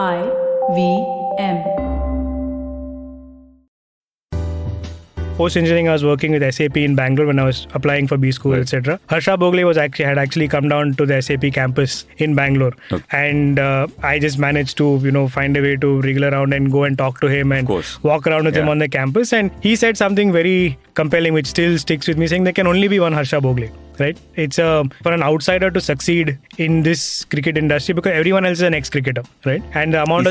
IVM. Post-engineering, I was working with SAP in Bangalore when I was applying for B School, etc. Harsha Bhogle had actually come down to the SAP campus in Bangalore. Okay. And I just managed to, find a way to wriggle around and go and talk to him and walk around with him on the campus. And he said something very compelling, which still sticks with me, saying there can only be one Harsha Bhogle. Right? It's for an outsider to succeed in this cricket industry because everyone else is an ex-cricketer, right? And the amount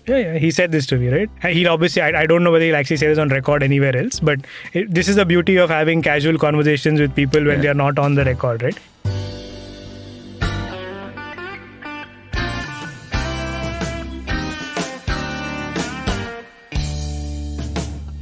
he said this to me, right? He'll obviously, I don't know whether he'll actually say this on record anywhere else, but this is the beauty of having casual conversations with people when they are not on the record, right?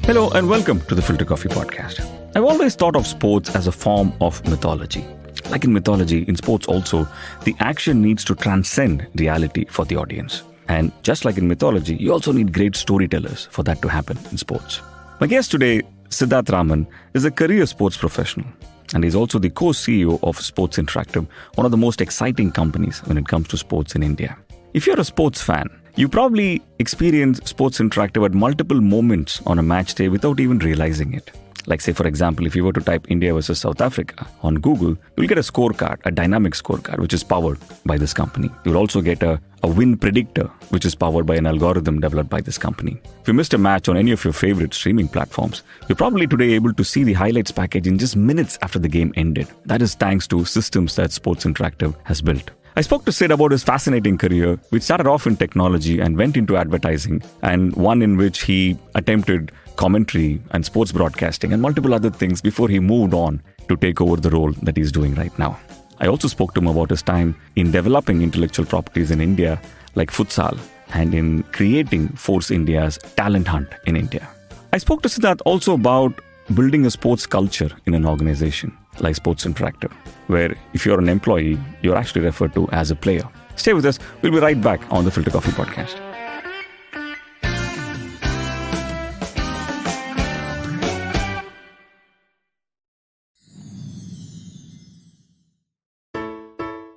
Hello and welcome to the Filter Koffee Podcast. I've always thought of sports as a form of mythology. Like in mythology, in sports also, the action needs to transcend reality for the audience. And just like in mythology, you also need great storytellers for that to happen in sports. My guest today, Siddharth Raman, is a career sports professional. And he's also the co-CEO of Sportz Interactive, one of the most exciting companies when it comes to sports in India. If you're a sports fan, you probably experience Sportz Interactive at multiple moments on a match day without even realizing it. Like say, for example, if you were to type India versus South Africa on Google, you'll get a scorecard, a dynamic scorecard, which is powered by this company. You'll also get a win predictor, which is powered by an algorithm developed by this company. If you missed a match on any of your favorite streaming platforms, you're probably today able to see the highlights package in just minutes after the game ended. That is thanks to systems that Sportz Interactive has built. I spoke to Sid about his fascinating career, which started off in technology and went into advertising, and one in which he attempted commentary and sports broadcasting and multiple other things before he moved on to take over the role that he's doing right now. I also spoke to him about his time in developing intellectual properties in India like Futsal and in creating Force India's talent hunt in India. I spoke to Siddharth also about building a sports culture in an organization like Sportz Interactive, where if you're an employee, you're actually referred to as a player. Stay with us. We'll be right back on the Filter Koffee Podcast.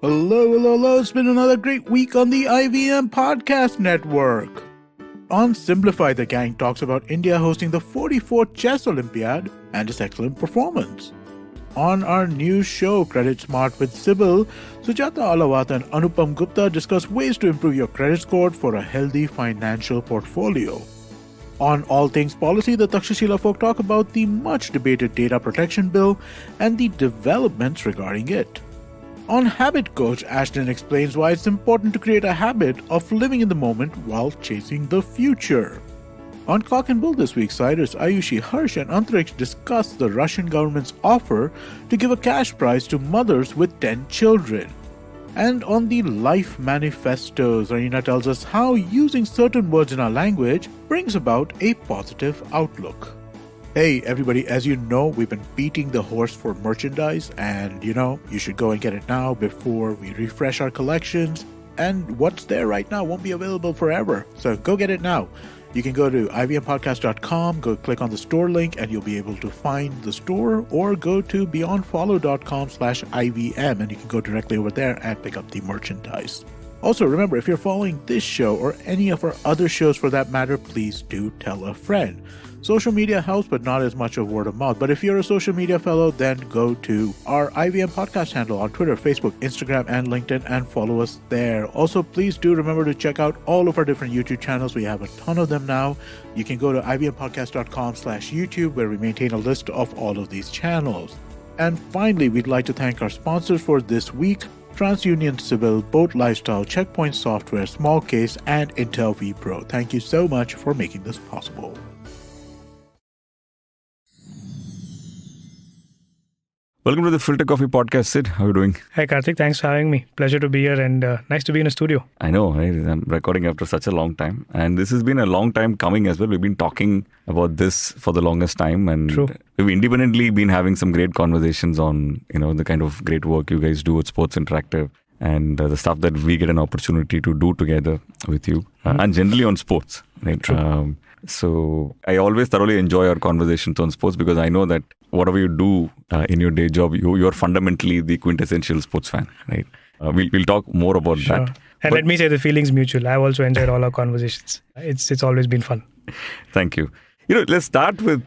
Hello. It's been another great week on the IVM Podcast Network. On Simplify, the gang talks about India hosting the 44th Chess Olympiad and its excellent performance. On our new show, Credit Smart with Sybil, Sujata Alawat and Anupam Gupta discuss ways to improve your credit score for a healthy financial portfolio. On All Things Policy, the Takshashila folk talk about the much-debated Data Protection Bill and the developments regarding it. On Habit Coach, Ashton explains why it's important to create a habit of living in the moment while chasing the future. On Cock and Bull this week, Cyrus, Ayushi, Harsh and Antariksh discuss the Russian government's offer to give a cash prize to mothers with 10 children. And on the Life Manifestos, Raina tells us how using certain words in our language brings about a positive outlook. Hey everybody, as you know, we've been beating the horse for merchandise and you should go and get it now before we refresh our collections. And what's there right now won't be available forever. So go get it now. You can go to ivmpodcast.com, go click on the store link and you'll be able to find the store, or go to beyondfollow.com/IVM and you can go directly over there and pick up the merchandise. Also, remember, if you're following this show or any of our other shows for that matter, please do tell a friend. Social media helps, but not as much of word of mouth. But if you're a social media fellow, then go to our IVM podcast handle on Twitter, Facebook, Instagram, and LinkedIn and follow us there. Also, please do remember to check out all of our different YouTube channels. We have a ton of them now. You can go to ivmpodcast.com/YouTube, where we maintain a list of all of these channels. And finally, we'd like to thank our sponsors for this week: TransUnion Civil, Boat Lifestyle, Checkpoint Software, Small Case, and Intel vPro. Thank you so much for making this possible. Welcome to the Filter Koffee Podcast, Sid. How are you doing? Hi, Karthik. Thanks for having me. Pleasure to be here and nice to be in a studio. I know, right? I'm recording after such a long time. And this has been a long time coming as well. We've been talking about this for the longest time. And True. We've independently been having some great conversations on, the kind of great work you guys do at Sportz Interactive and the stuff that we get an opportunity to do together with you. And generally on sports, right? True. So I always thoroughly enjoy our conversations on sports because I know that whatever you do in your day job, you're fundamentally the quintessential sports fan, right? We'll talk more about that. And let me say the feeling's mutual. I've also enjoyed all our conversations. It's always been fun. Thank you. Let's start with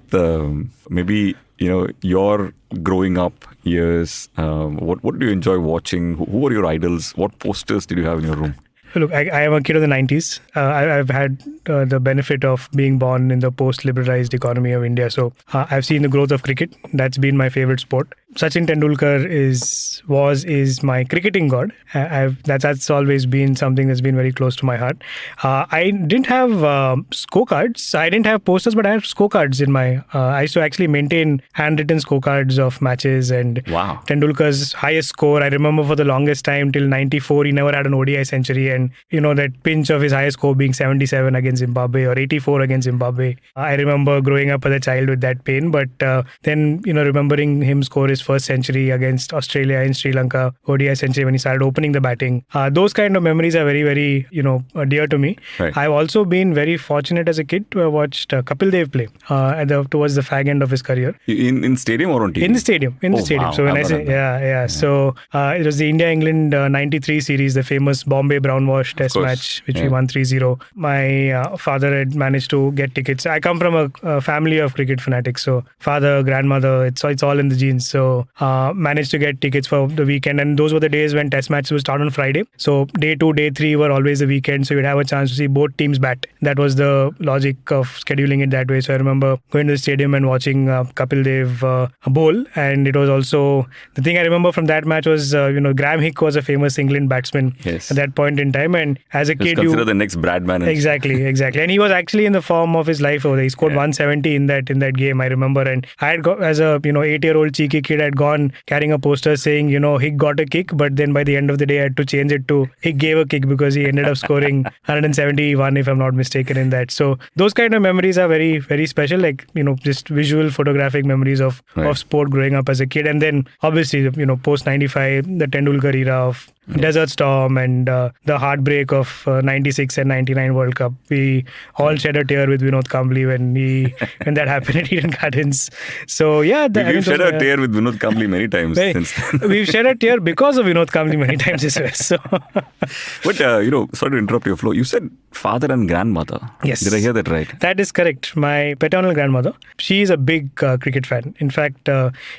maybe your growing up years. What do you enjoy watching? Who were your idols? What posters did you have in your room? Look, I am a kid of the 90s. I've had the benefit of being born in the post-liberalized economy of India. So I've seen the growth of cricket. That's been my favorite sport. Sachin Tendulkar is my cricketing god. That's always been something that's been very close to my heart. I didn't have scorecards. I didn't have posters, but I had scorecards in my... I used to actually maintain handwritten scorecards of matches and Wow. Tendulkar's highest score. I remember for the longest time till 94, he never had an ODI century. And that pinch of his highest score being 77 against Zimbabwe or 84 against Zimbabwe. I remember growing up as a child with that pain, but then remembering him score his first century against Australia in Sri Lanka, ODI century when he started opening the batting. Those kind of memories are very, very, dear to me. Right. I've also been very fortunate as a kid to have watched Kapil Dev play towards the fag end of his career. In stadium or on TV? In the stadium. Wow. So when I say, So it was the India-England 93 series, the famous Bombay Brownwash Test match, which we won 3-0. My father had managed to get tickets. I come from a family of cricket fanatics. So father, grandmother, it's all in the genes. So managed to get tickets for the weekend. And those were the days when test matches would start on Friday. So day 2, day 3 were always the weekend. So you'd have a chance to see both teams bat. That was the logic of scheduling it that way. So I remember going to the stadium and watching Kapil Dev bowl. And it was also, the thing I remember from that match was, Graham Hick was a famous England batsman at that point in time. And as a kid, consider the next Bradman. Exactly. And he was actually in the form of his life over there. He scored 170 in that game, I remember. And I had as a 8-year-old cheeky kid, I'd gone carrying a poster saying, Hick got a kick, but then by the end of the day, I had to change it to Hick gave a kick because he ended up scoring 171, if I'm not mistaken, in that. So those kind of memories are very, very special, like, just visual photographic memories of sport growing up as a kid. And then obviously, post 95, the Tendulkar era of Desert Storm and the heartbreak of 96 and 99 World Cup. We all shed a tear with Vinod Kambli when that happened at Eden Gardens. So yeah, we've shed a tear with Vinod Kambli many times since then. We've shed a tear because of Vinod Kambli many times as well. So. But sorry to interrupt your flow. You said father and grandmother. Yes. Did I hear that right? That is correct. My paternal grandmother, she is a big cricket fan. In fact,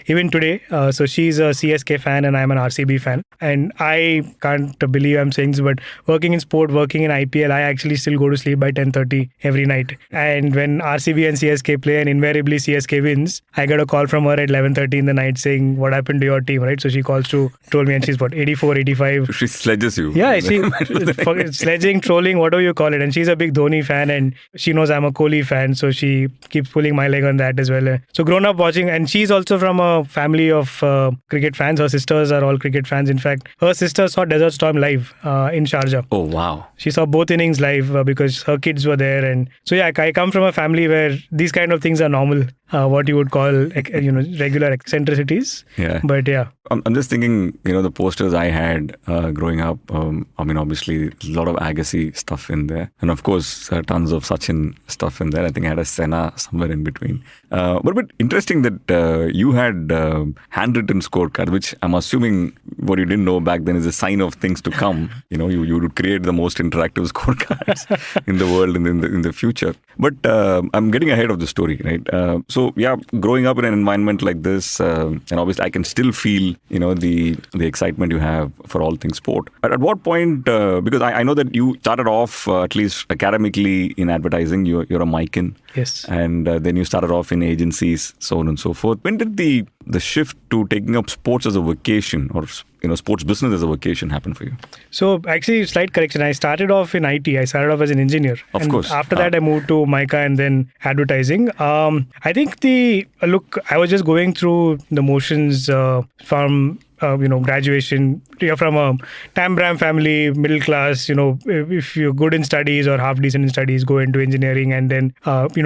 even today, so she's a CSK fan and I'm an RCB fan. And I can't believe I'm saying this, but working in sport, working in IPL, I actually still go to sleep by 10:30 every night. And when RCB and CSK play and invariably CSK wins, I get a call from her at 11:30 in the night saying, what happened to your team, right? So she calls to troll me and she's 84, 85. She sledges you. Yeah, sledging, trolling, whatever you call it. And she's a big Dhoni fan and she knows I'm a Kohli fan. So she keeps pulling my leg on that as well. So grown up watching, and she's also from a family of cricket fans. Her sisters are all cricket fans. In fact, her sister saw Desert Storm live in Sharjah. Oh, wow. She saw both innings live because her kids were there. And so yeah, I come from a family where these kind of things are normal. What you would call regular eccentricities. Yeah. But yeah. I'm just thinking, the posters I had growing up, obviously a lot of Agassi stuff in there. And of course, tons of Sachin stuff in there. I think I had a Senna somewhere in between. But interesting that you had handwritten scorecard, which I'm assuming what you didn't know back then is a sign of things to come. You would create the most interactive scorecards in the world and in the future. But I'm getting ahead of the story, right? So yeah, growing up in an environment like this, and obviously I can still feel, the excitement you have for all things sport. At what point, because I know that you started off, at least academically, in advertising, you're a Mican. Yes. And then you started off in agencies, so on and so forth. When did the shift to taking up sports as a vocation or sports business as a vocation happen for you? So actually, slight correction. I started off in IT. I started off as an engineer. Of course. After that, I moved to Mica and then advertising. I think I was just going through the motions from graduation. You're from a Tambram family, middle class, if you're good in studies or half decent in studies, go into engineering and then,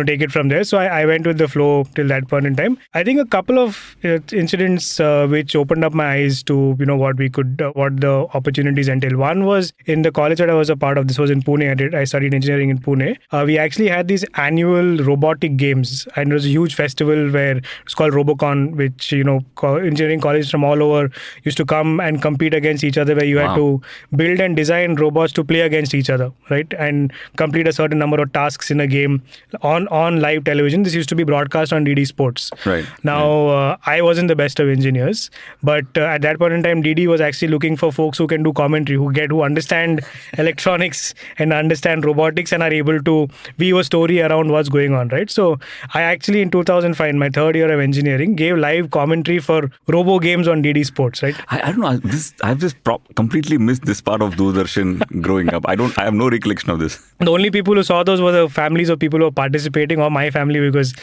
take it from there. So I went with the flow till that point in time. I think a couple of incidents which opened up my eyes to, what the opportunities entail. One was in the college that I was a part of. This was in Pune. I studied engineering in Pune. We actually had these annual robotic games, and it was a huge festival where it's called Robocon, which, engineering colleges from all over used to come and compete against each other, where you had to build and design robots to play against each other, right? And complete a certain number of tasks in a game on live television. This used to be broadcast on DD Sports. Right. Now, I wasn't the best of engineers, but at that point in time, DD was actually looking for folks who can do commentary, who understand electronics and understand robotics and are able to weave a story around what's going on, right? So I actually in 2005, in my third year of engineering, gave live commentary for robo games on DD Sports, right? I don't know. I've just completely missed this part of Doordarshan growing up. I have no recollection of this. The only people who saw those were the families of people who were participating, or my family, because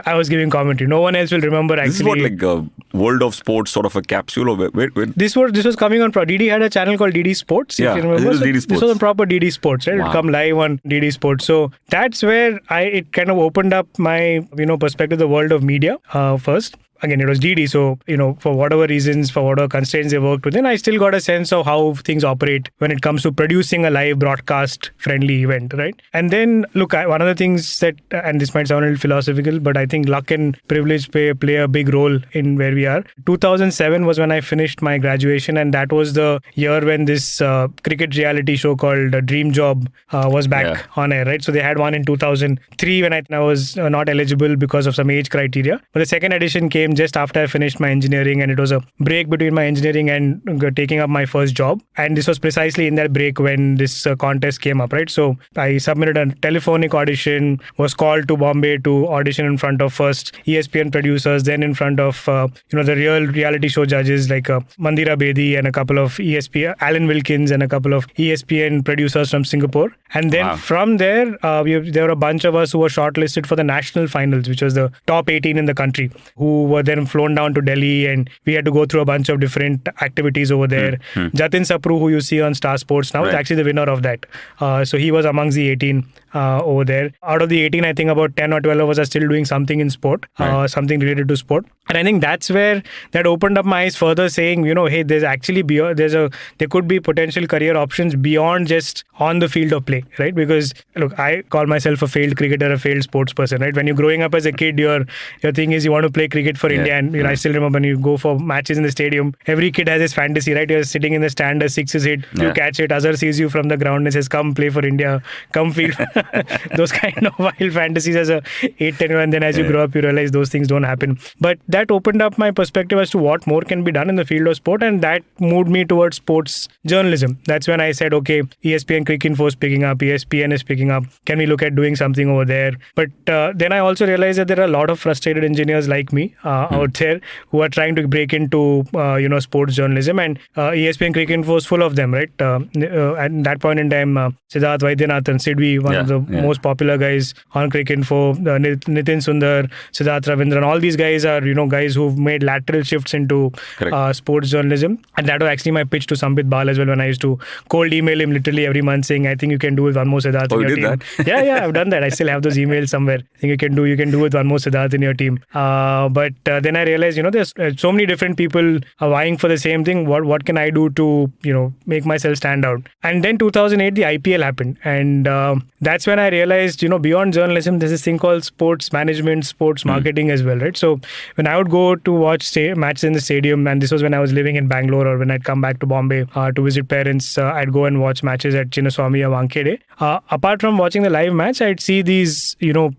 I was giving commentary. No one else will remember actually. This is what, like a World of Sports sort of a capsule? Or where? This was coming on. DD had a channel called DD Sports, if you remember. This was DD Sports. This was on proper DD Sports, right? It would come live on DD Sports. So that's where it kind of opened up my perspective, the world of media first. Again, it was DD, so, for whatever reasons, for whatever constraints they worked within, I still got a sense of how things operate when it comes to producing a live broadcast-friendly event, right? And then, look, one of the things that, and this might sound a little philosophical, but I think luck and privilege play a big role in where we are. 2007 was when I finished my graduation, and that was the year when this cricket reality show called Dream Job was back on air, right? So they had one in 2003 when I was not eligible because of some age criteria. But the second edition came just after I finished my engineering, and it was a break between my engineering and taking up my first job. And this was precisely in that break when this contest came up, right? So I submitted a telephonic audition, was called to Bombay to audition in front of first ESPN producers, then in front of the real reality show judges like Mandira Bedi and a couple of ESPN, Alan Wilkins and a couple of ESPN producers from Singapore. And then from there, there were a bunch of us who were shortlisted for the national finals, which was the top 18 in the country, who were then flown down to Delhi, and we had to go through a bunch of different activities over there. Jatin Sapru, who you see on Star Sports now, is actually the winner of that. So he was amongst the 18 over there. Out of the 18, I think about 10 or 12 of us are still doing something in sport, something related to sport. And I think that's where that opened up my eyes further, saying, hey, there's actually there could be potential career options beyond just on the field of play, right? Because look, I call myself a failed cricketer, a failed sports person, right? When you're growing up as a kid, your thing is you want to play cricket for India, and I still remember when you go for matches in the stadium, every kid has his fantasy, right? You're sitting in the stand, a six is hit, you catch it, Azhar sees you from the ground and says, come play for India, come field. Those kind of wild fantasies as a 8-10, and then as you grow up, you realize those things don't happen. But that opened up my perspective as to what more can be done in the field of sport, and that moved me towards sports journalism. That's when I said, okay, ESPN Cricinfo is picking up, ESPN is picking up, can we look at doing something over there? But then I also realized that there are a lot of frustrated engineers like me out there who are trying to break into sports journalism, and ESPN Cricinfo is full of them, right? At that point in time, Siddharth Vaidyanathan, Sidvi, one of the most popular guys on Cricinfo, Nitin Sundar, Siddharth Ravindran, all these guys are guys who've made lateral shifts into sports journalism. And that was actually my pitch to Sambit Bal as well, when I used to cold email him literally every month saying, I think you can do with one more Siddharth in your team. That? Yeah, I've done that. I still have those emails somewhere. I think you can do with one more Siddharth in your team. But then I realized, there's so many different people vying for the same thing. What can I do to, make myself stand out? And then 2008, the IPL happened. And that's when I realized, beyond journalism, there's this thing called sports management, sports marketing as well, right? So when I would go to watch matches in the stadium, and this was when I was living in Bangalore, or when I'd come back to Bombay to visit parents, I'd go and watch matches at Chinnaswamy or Wankhede. Apart from watching the live match, I'd see these,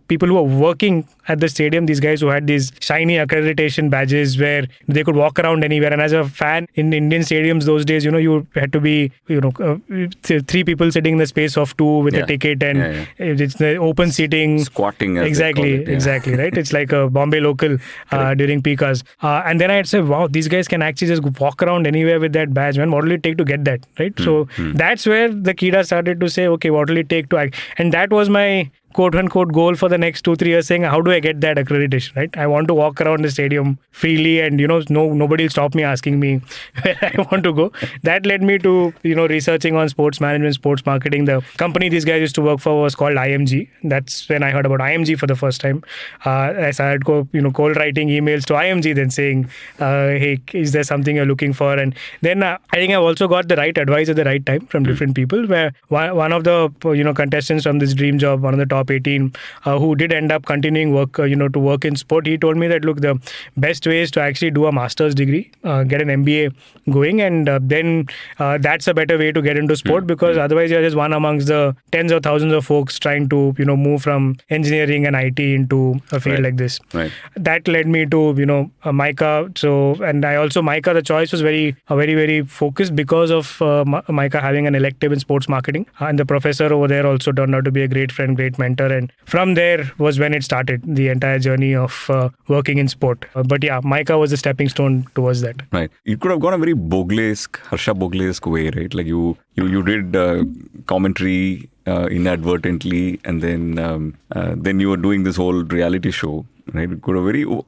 people who are working at the stadium, these guys who had these shiny accreditation badges where they could walk around anywhere. And as a fan in Indian stadiums those days, you had to be, three people sitting in the space of two with a ticket, and it's the open seating. Squatting. Exactly, right? It's like a Bombay local during peak hours. And then I'd say, wow, these guys can actually just walk around anywhere with that badge, man. What will it take to get that, right? So that's where the Kida started to say, okay, what will it take to act? And that was my quote-unquote goal for the next 2-3 years, saying, how do I get that accreditation, right? I want to walk around the stadium freely, and nobody will stop me asking me where I want to go. That led me to researching on sports management, sports marketing. The company these guys used to work for was called IMG. That's when I heard about IMG for the first time. I started cold writing emails to IMG, then saying, hey, is there something you're looking for? And then I think I've also got the right advice at the right time from different people, where one of the contestants from this dream job, one of the top top 18, who did end up continuing work, to work in sport. He told me that, look, the best way is to actually do a master's degree, get an MBA going, and then that's a better way to get into sport, because otherwise you're just one amongst the tens of thousands of folks trying to, move from engineering and IT into a field like this. Right. That led me to, MICA. So, and I also, MICA, the choice was very, very focused because of MICA having an elective in sports marketing. And the professor over there also turned out to be a great friend, great mentor. And from there was when it started, the entire journey of working in sport. But yeah, MICA was the stepping stone towards that. Right. You could have gone a very Harsha Bogle-esque way, right? Like you did commentary inadvertently, and then you were doing this whole reality show. Right,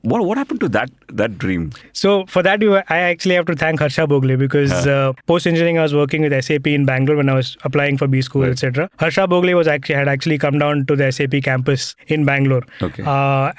what happened to that dream? So for that, I actually have to thank Harsha Bogle, because post engineering I was working with SAP in Bangalore when I was applying for B school, etc. Harsha Bogle had actually come down to the SAP campus in Bangalore,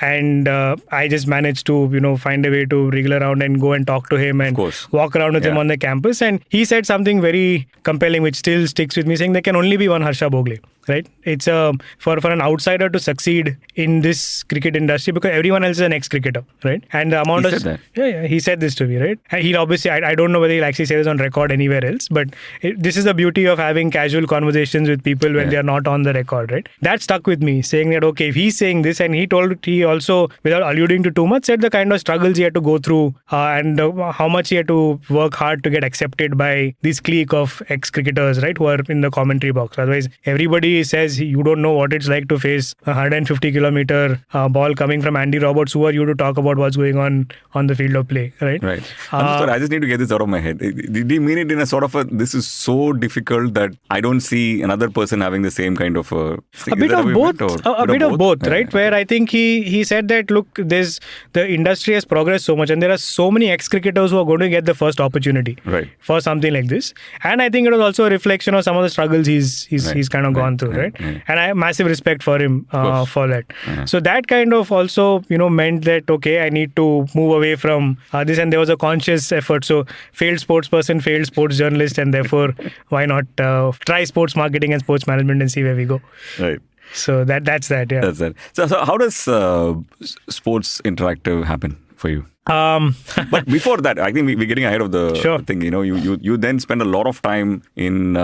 and I just managed to find a way to wriggle around and go and talk to him and walk around with him on the campus. And he said something very compelling, which still sticks with me, saying there can only be one Harsha Bogle. Right, it's for an outsider to succeed in this cricket industry, because everyone else is an ex-cricketer, right? And the amount he said this to me, right? And he obviously, I don't know whether he'll actually say this on record anywhere else, but this is the beauty of having casual conversations with people when they are not on the record, right? That stuck with me, saying that, okay, if he's saying this, and he also, without alluding to too much, said the kind of struggles he had to go through and how much he had to work hard to get accepted by this clique of ex-cricketers, right, who are in the commentary box. Otherwise, everybody says you don't know what it's like to face a 150-kilometer ball coming from Andy Roberts. Who are you to talk about what's going on the field of play, right? Right. I'm sorry, I just need to get this out of my head. Did he mean it in a sort of this is so difficult that I don't see another person having the same kind of a bit of both, right? Where I think he said that, look, the industry has progressed so much, and there are so many ex-cricketers who are going to get the first opportunity for something like this. And I think it was also a reflection of some of the struggles he's kind of gone through, right? And I have massive respect for him for that. So that kind of also, meant that, okay, I need to move away from this, and there was a conscious effort. So failed sports person, failed sports journalist, and therefore why not try sports marketing and sports management and see where we go. Right. So that's that. Yeah. That's that. So how does Sportz Interactive happen for you? But before that, I think we're getting ahead of the thing. You then spend a lot of time in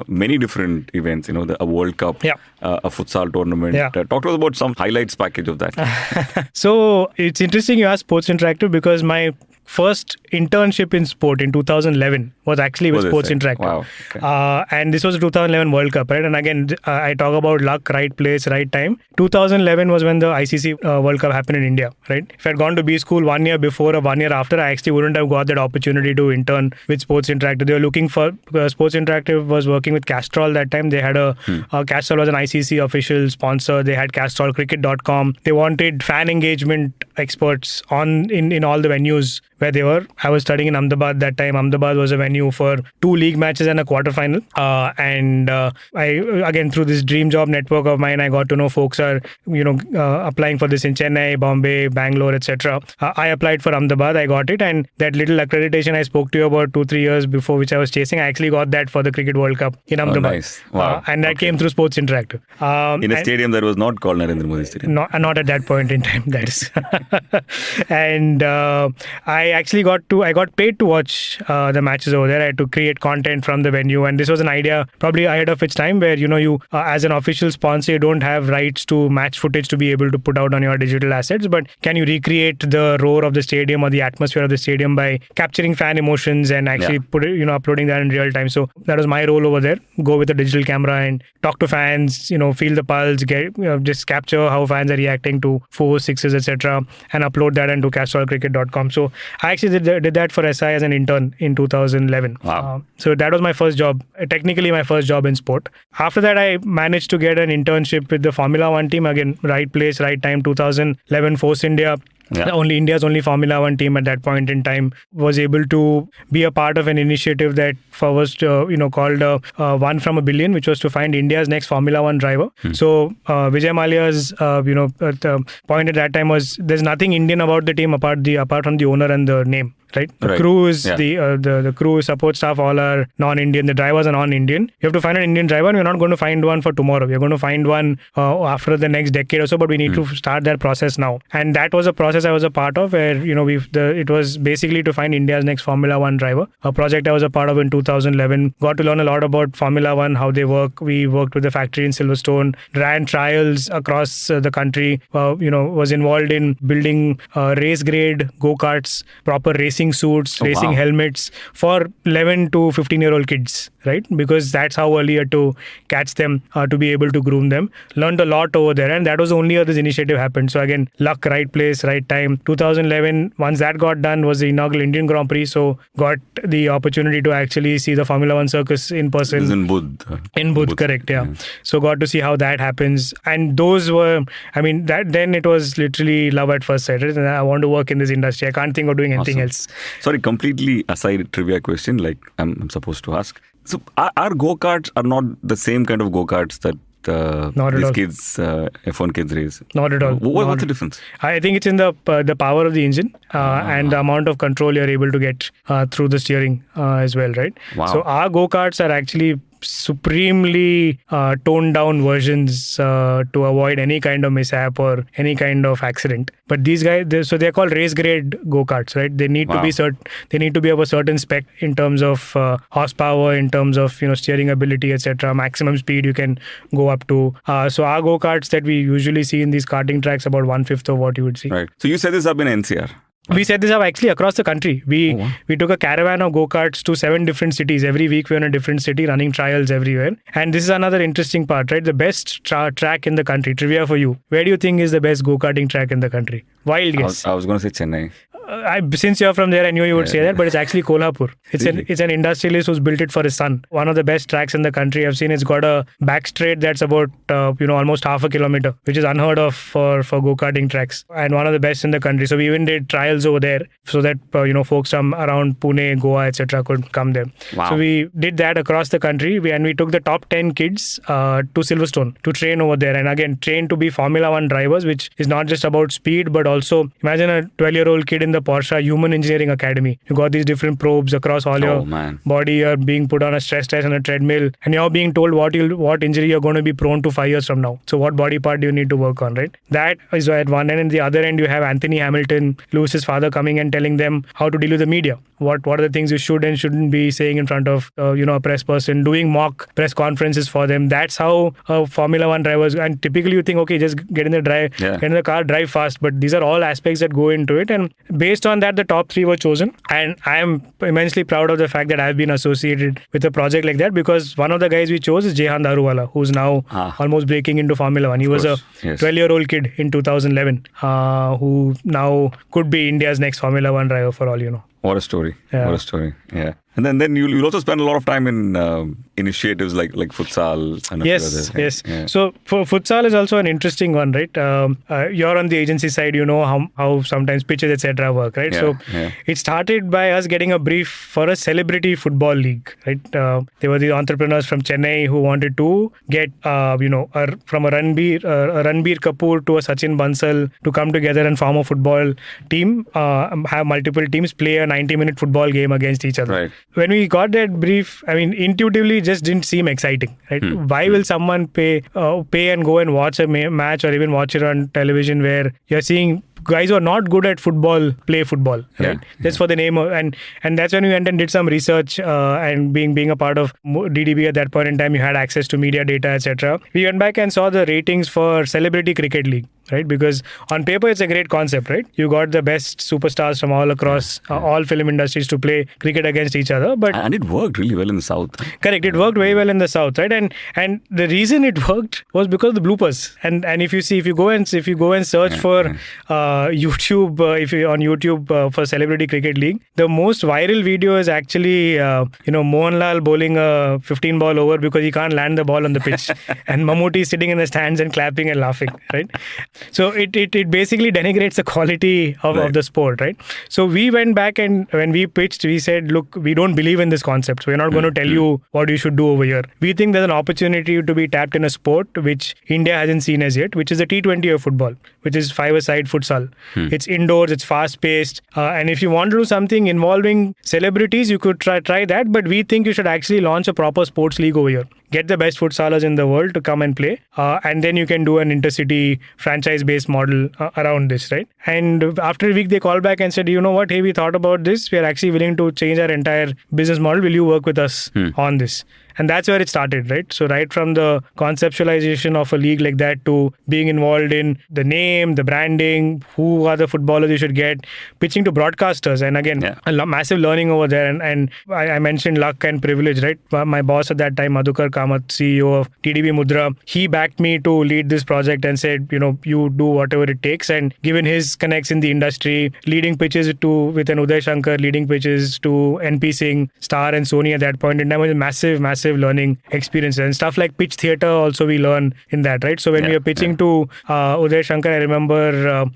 many different events. A World Cup, a Futsal tournament. Talk to us about some highlights package of that. So it's interesting you ask Sportz Interactive, because my first internship in sport in 2011 was actually with Sportz Interactive. Wow. Okay. And this was the 2011 World Cup, right? And again, I talk about luck, right place, right time. 2011 was when the ICC World Cup happened in India, right? If I had gone to B school 1 year before or 1 year after, I actually wouldn't have got that opportunity to intern with Sportz Interactive. They were looking for, Sportz Interactive was working with Castrol that time. They had Castrol was an ICC official sponsor. They had castrolcricket.com. They wanted fan engagement experts in all the venues where they were. I was studying in Ahmedabad that time. Ahmedabad was a venue for 2 league matches and a quarterfinal. And I, again, through this dream job network of mine, I got to know folks are, applying for this in Chennai, Bombay, Bangalore, etc. I applied for Ahmedabad. I got it. And that little accreditation I spoke to you about 2-3 years before, which I was chasing, I actually got that for the Cricket World Cup in Ahmedabad. Oh, nice. Wow. And that came through Sportz Interactive. In a stadium that was not called Narendra Modi Stadium. Not at that point in time, that is. And I actually got paid to watch the matches over there. I had to create content from the venue, and this was an idea probably ahead of its time, where you as an official sponsor, you don't have rights to match footage to be able to put out on your digital assets, but can you recreate the roar of the stadium or the atmosphere of the stadium by capturing fan emotions and actually uploading that in real time. So that was my role over there. Go with a digital camera and talk to fans, feel the pulse, just capture how fans are reacting to 4s, 6s, etc., and upload that into castrolcricket.com. So I actually did that for SI as an intern in 2011. Wow. So that was my first job, technically my first job in sport. After that, I managed to get an internship with the Formula 1 team. Again, right place, right time, 2011 Force India. Yeah. India's only Formula 1 team at that point in time was able to be a part of an initiative that was called One from a Billion, which was to find India's next Formula 1 driver. So Vijay Mallya's point at that time was there's nothing Indian about the team apart from the owner and the name. right? The Right. crew is Yeah. the crew support staff all are non-Indian. The drivers are non-Indian. You have to find an Indian driver. We're not going to find one for tomorrow. We're going to find one after the next decade or so. But we need to start that process now. And that was a process I was a part of, where it was basically to find India's next Formula One driver. A project I was a part of in 2011. Got to learn a lot about Formula One, how they work. We worked with the factory in Silverstone, ran trials across the country. Was involved in building race grade go-karts, proper racing suits, racing helmets for 11 to 15-year-old kids, right? Because that's how early you had to catch them to be able to groom them. Learned a lot over there, and that was only how this initiative happened. So again, luck, right place, right time. 2011, once that got done, was the inaugural Indian Grand Prix, so got the opportunity to actually see the Formula One circus in person. It was in Budh. In Budh, correct, yeah. So got to see how that happens. And those were, then it was literally love at first sight. Right? And I want to work in this industry. I can't think of doing anything else. Sorry, completely aside trivia question, like I'm supposed to ask. So our go-karts are not the same kind of go-karts that these kids, F1 kids race. Not at all. What's the difference? I think it's in the power of the engine and the amount of control you're able to get through the steering as well, right? Wow. So our go-karts are actually supremely toned down versions to avoid any kind of mishap or any kind of accident. But these guys, they're called race grade go-karts, right? They need to be they need to be of a certain spec in terms of horsepower, in terms of steering ability, etc. Maximum speed you can go up to. So our go-karts that we usually see in these karting tracks, about 1/5 of what you would see. Right. So you set this up in NCR. We set this up actually across the country. We took a caravan of go-karts to 7 different cities. Every week we were in a different city running trials everywhere. And this is another interesting part, right? The best track in the country. Trivia for you. Where do you think is the best go-karting track in the country? Wild guess. I was going to say Chennai. Since you're from there, I knew you would say that, but it's actually Kolhapur. It's an industrialist who's built it for his son. One of the best tracks in the country. I've seen it's got a back straight that's about almost half a kilometer, which is unheard of for go-karting tracks, and one of the best in the country. So we even did trials over there so that folks from around Pune, Goa, etc. could come there. Wow. So we did that across the country, and we took the top 10 kids to Silverstone to train over there, and again train to be Formula One drivers, which is not just about speed, but also imagine a 12-year-old kid in the Porsche Human Engineering Academy. You got these different probes across all your body. You're being put on a stress test on a treadmill, and you're being told what injury you're going to be prone to 5 years from now. So what body part do you need to work on, right? That is at one end, and the other end you have Anthony Hamilton, Lewis's father, coming and telling them how to deal with the media. What are the things you should and shouldn't be saying in front of a press person, doing mock press conferences for them. That's how Formula One drivers, and typically you think, okay, just get in the car, drive fast, but these are all aspects that go into it, and based on that the top 3 were chosen. And I am immensely proud of the fact that I've been associated with a project like that, because one of the guys we chose is Jehan Daruwala, who's now almost breaking into Formula One. He was a 12-year-old kid in 2011 who now could be India's next Formula One driver for all you know. What a story. What a story. Yeah. And then you'll also spend a lot of time in initiatives like Futsal and yes. Yeah. So for Futsal is also an interesting one, right? You're on the agency side, you know how sometimes pitches, etc. work, right? It started by us getting a brief for a celebrity football league, right? There were the entrepreneurs from Chennai who wanted to get, from a Ranbir Kapoor to a Sachin Bansal to come together and form a football team, have multiple teams, play a 90-minute football game against each other. Right. When we got that brief, intuitively it just didn't seem exciting, right? Why will someone pay and go and watch a match or even watch it on television where you're seeing guys who are not good at football play football, right? Just for the name of, and that's when we went and did some research, and being a part of DDB at that point in time, you had access to media data, etc. We went back and saw the ratings for Celebrity Cricket League, right? Because on paper it's a great concept, right? You got the best superstars from all across all film industries to play cricket against each other, and it worked really well in the South. Correct, it worked very well in the South, right? And the reason it worked was because of the bloopers. And if you go and search for YouTube, if you on YouTube for Celebrity Cricket League, the most viral video is actually Mohanlal bowling a 15-ball over because he can't land the ball on the pitch, and Mammootty sitting in the stands and clapping and laughing, right? So it basically denigrates the quality of the sport, right? So we went back, and when we pitched, we said, look, we don't believe in this concept. So we're not going to tell you what you should do over here. We think there's an opportunity to be tapped in a sport which India hasn't seen as yet, which is the T20 of football, which is five-a-side futsal. It's indoors, it's fast-paced. And if you want to do something involving celebrities, you could try that. But we think you should actually launch a proper sports league over here. Get the best futsalers in the world to come and play. And then you can do an intercity franchise-based model around this, right? And after a week, they called back and said, you know what? Hey, we thought about this. We are actually willing to change our entire business model. Will you work with us on this? And that's where it started, right? So right from the conceptualization of a league like that to being involved in the name, the branding, who are the footballers you should get, pitching to broadcasters. And again, massive learning over there. And I mentioned luck and privilege, right? My boss at that time, Madhukar Kamath, CEO of TDB Mudra, he backed me to lead this project and said, you do whatever it takes. And given his connects in the industry, leading pitches with an Uday Shankar, leading pitches to NP Singh, Star and Sony at that point in time was a massive learning experience. And stuff like pitch theatre also we learn in that, right? So when we were pitching to Uday Shankar, I remember